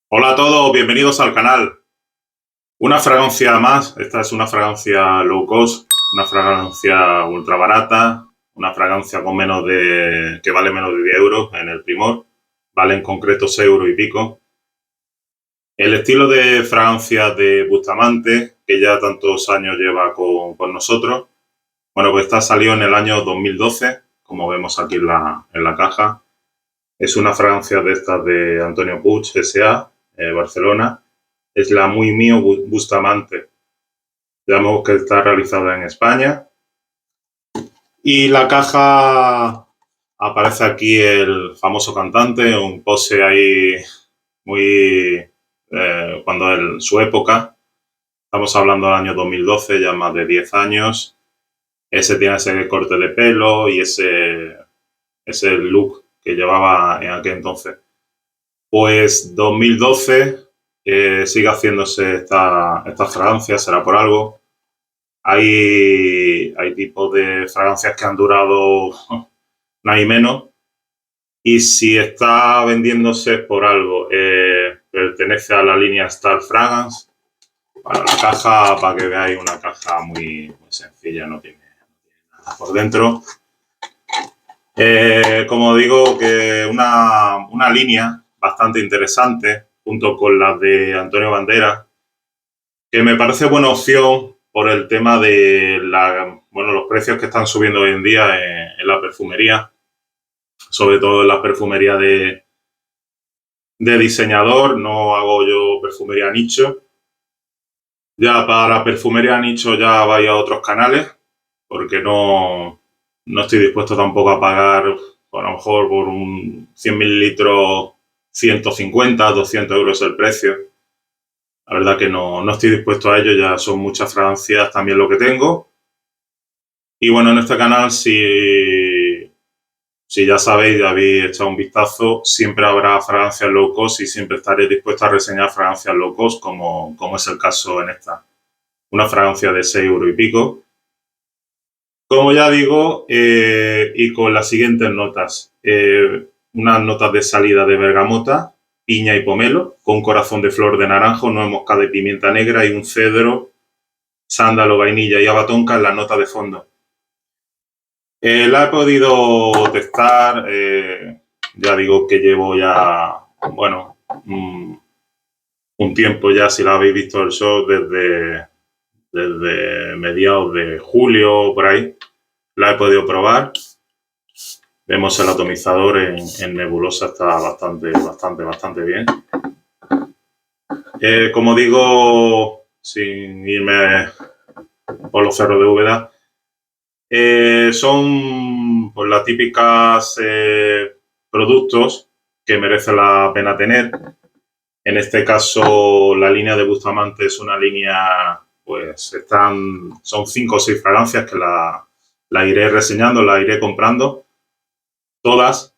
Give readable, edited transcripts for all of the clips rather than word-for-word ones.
Hola a todos, bienvenidos al canal. Una fragancia más, esta es una fragancia low cost, una fragancia ultra barata, una fragancia con que vale menos de 10 euros en el Primor, vale en concreto 6 euros y pico. El estilo de fragancia de Bustamante, que ya tantos años lleva con nosotros, bueno, pues esta salió en el año 2012, como vemos aquí en la caja. Es una fragancia de estas de Antonio Puig, S.A., Barcelona. Es la Muy Mío Bustamante. Digamos que está realizada en España. Y la caja aparece aquí el famoso cantante, un pose ahí muy cuando en su época. Estamos hablando del año 2012, ya más de 10 años. Ese tiene ese corte de pelo y ese look que llevaba en aquel entonces. Pues 2012 sigue haciéndose esta fragancia, será por algo. Hay tipos de fragancias que han durado nada y menos. Y si está vendiéndose por algo, pertenece a la línea Star Fragrance. Bueno, la caja, para que veáis, una caja muy sencilla, no tiene nada por dentro. Como digo, que una línea bastante interesante, junto con la de Antonio Banderas, que me parece buena opción por el tema de los precios que están subiendo hoy en día en la perfumería, sobre todo en la perfumería de diseñador. No hago yo perfumería nicho. Ya para perfumería nicho ya vaya a otros canales, porque no estoy dispuesto tampoco a pagar, a lo mejor por un 100 mililitros, 150, 200 euros el precio. La verdad que no estoy dispuesto a ello, ya son muchas fragancias también lo que tengo. Y bueno, en este canal, si ya sabéis, ya habéis echado un vistazo, siempre habrá fragancias low cost y siempre estaré dispuesto a reseñar fragancias low cost, como es el caso en esta. Una fragancia de 6 euros y pico. Como ya digo, y con las siguientes notas. Unas notas de salida de bergamota, piña y pomelo, con corazón de flor de naranjo, nuez moscada y pimienta negra y un cedro, sándalo, vainilla y haba tonka en la nota de fondo. La he podido testar, ya digo que llevo ya, bueno, un tiempo ya, si la habéis visto el show, desde mediados de julio, por ahí. La he podido probar. Vemos el atomizador en nebulosa, está bastante bien. Como digo, sin irme por los cerros de Úbeda, son pues, las típicas productos que merece la pena tener. En este caso, la línea de Bustamante es una línea, pues son 5 o 6 fragancias que la iré reseñando, la iré comprando todas.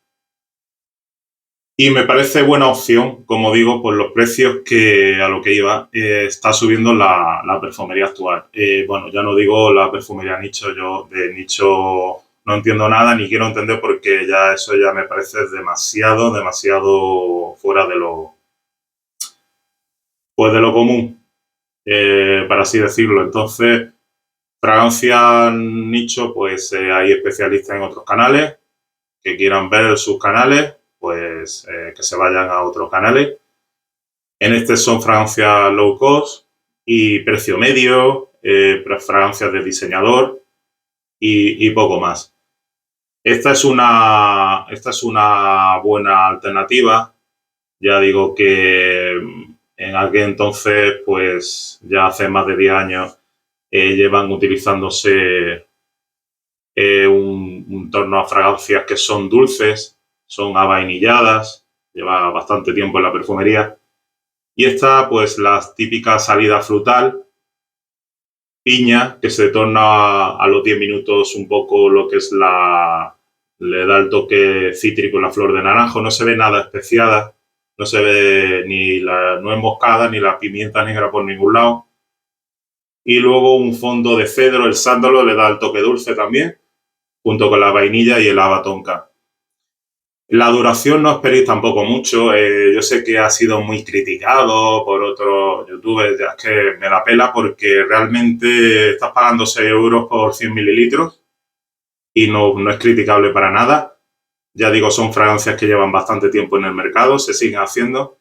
Y me parece buena opción, como digo, por los precios que a lo que iba está subiendo la perfumería actual. Bueno, ya no digo la perfumería nicho, yo de nicho no entiendo nada ni quiero entender porque ya eso ya me parece demasiado fuera de lo común, para así decirlo. Entonces, fragancia nicho, pues hay especialistas en otros canales que quieran ver sus canales, pues que se vayan a otros canales. En este son fragancias low cost y precio medio, fragancias de diseñador y poco más. Esta es una buena alternativa. Ya digo que en aquel entonces, pues ya hace más de 10 años, llevan utilizándose un torno a fragancias que son dulces, son avainilladas, lleva bastante tiempo en la perfumería. Y esta, pues la típica salida frutal, piña, que se torna a los 10 minutos un poco lo que es le da el toque cítrico en la flor de naranjo, no se ve nada especiada, no se ve ni la nuez moscada ni la pimienta negra por ningún lado. Y luego un fondo de cedro, el sándalo le da el toque dulce también, junto con la vainilla y el haba tonka. La duración no esperéis tampoco mucho. Yo sé que ha sido muy criticado por otros youtubers, ya es que me la pela porque realmente estás pagando 6 euros por 100 mililitros y no es criticable para nada. Ya digo, son fragancias que llevan bastante tiempo en el mercado, se siguen haciendo.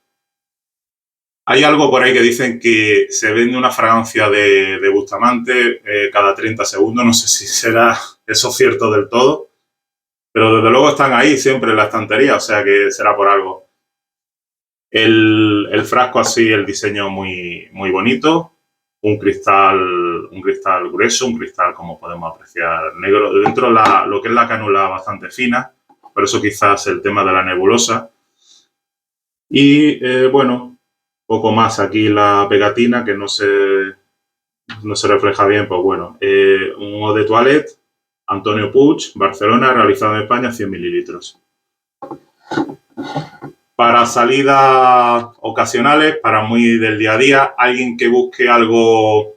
Hay algo por ahí que dicen que se vende una fragancia de Bustamante cada 30 segundos. No sé si será eso cierto del todo, pero desde luego están ahí siempre en la estantería, o sea que será por algo. El frasco así, el diseño muy, muy bonito, un cristal grueso, un cristal como podemos apreciar negro. Dentro lo que es la cánula bastante fina, por eso quizás el tema de la nebulosa. Y bueno, poco más. Aquí la pegatina que no se refleja bien, pues bueno. Un eau de toilette, Antonio Puig, Barcelona, realizado en España, 100 mililitros. Para salidas ocasionales, para muy del día a día, alguien que busque algo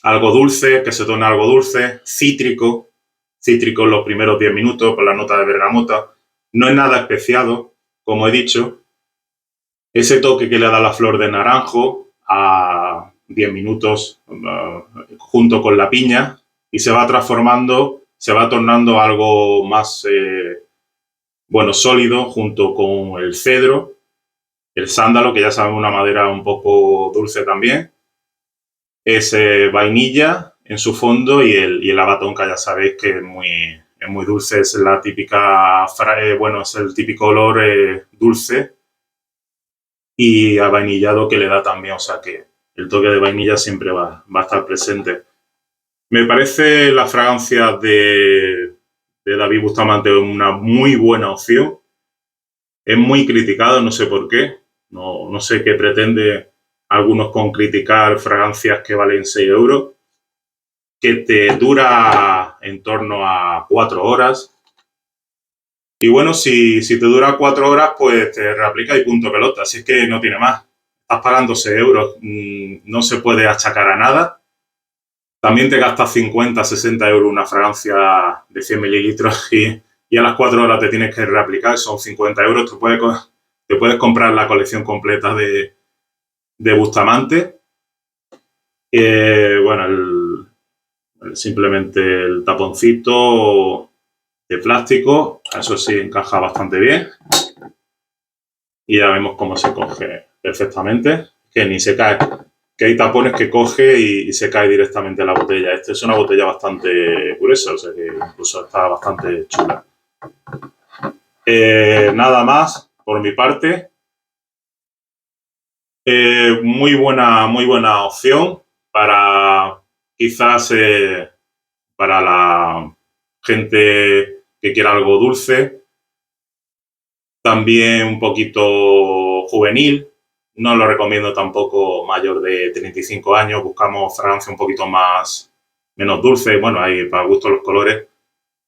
dulce, que se tome algo dulce, cítrico en los primeros 10 minutos con la nota de bergamota. No es nada especiado, como he dicho. Ese toque que le da la flor de naranjo a 10 minutos junto con la piña y se va transformando, se va tornando algo más sólido junto con el cedro, el sándalo, que ya sabemos una madera un poco dulce también, es vainilla en su fondo y el abatonca ya sabéis que es muy dulce, es la típica, es el típico olor dulce y avainillado que le da también, o sea que el toque de vainilla siempre va a estar presente. Me parece la fragancia de David Bustamante una muy buena opción. Es muy criticado, no sé por qué. No sé qué pretende algunos con criticar fragancias que valen 6 euros, que te dura en torno a 4 horas. Y bueno, si te dura 4 horas, pues te reaplica y punto pelota. Así es que no tiene más. Estás pagando 6 euros. No se puede achacar a nada. También te gastas 50, 60 euros una fragancia de 100 mililitros y a las 4 horas te tienes que reaplicar. Son 50 euros. Te puedes comprar la colección completa de Bustamante. Bueno, simplemente el taponcito de plástico, eso sí encaja bastante bien. Y ya vemos cómo se coge perfectamente, que ni se cae. Que hay tapones que coge y se cae directamente a la botella. Esta es una botella bastante gruesa, o sea que incluso está bastante chula. Nada más por mi parte. Muy buena opción para quizás para la gente que quiera algo dulce. También un poquito juvenil. No lo recomiendo tampoco mayor de 35 años. Buscamos fragancia un poquito menos dulce. Bueno, hay para gusto los colores.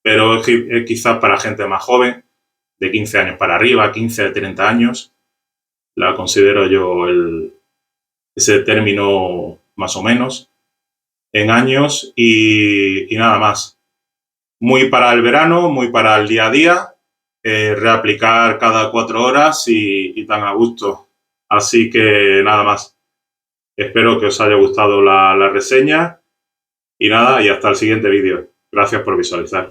Pero es quizás para gente más joven, de 15 años para arriba, 15 a 30 años. La considero yo ese término más o menos en años y nada más. Muy para el verano, muy para el día a día. Reaplicar cada 4 horas y tan a gusto. Así que nada más. Espero que os haya gustado la reseña y nada, y hasta el siguiente vídeo. Gracias por visualizar.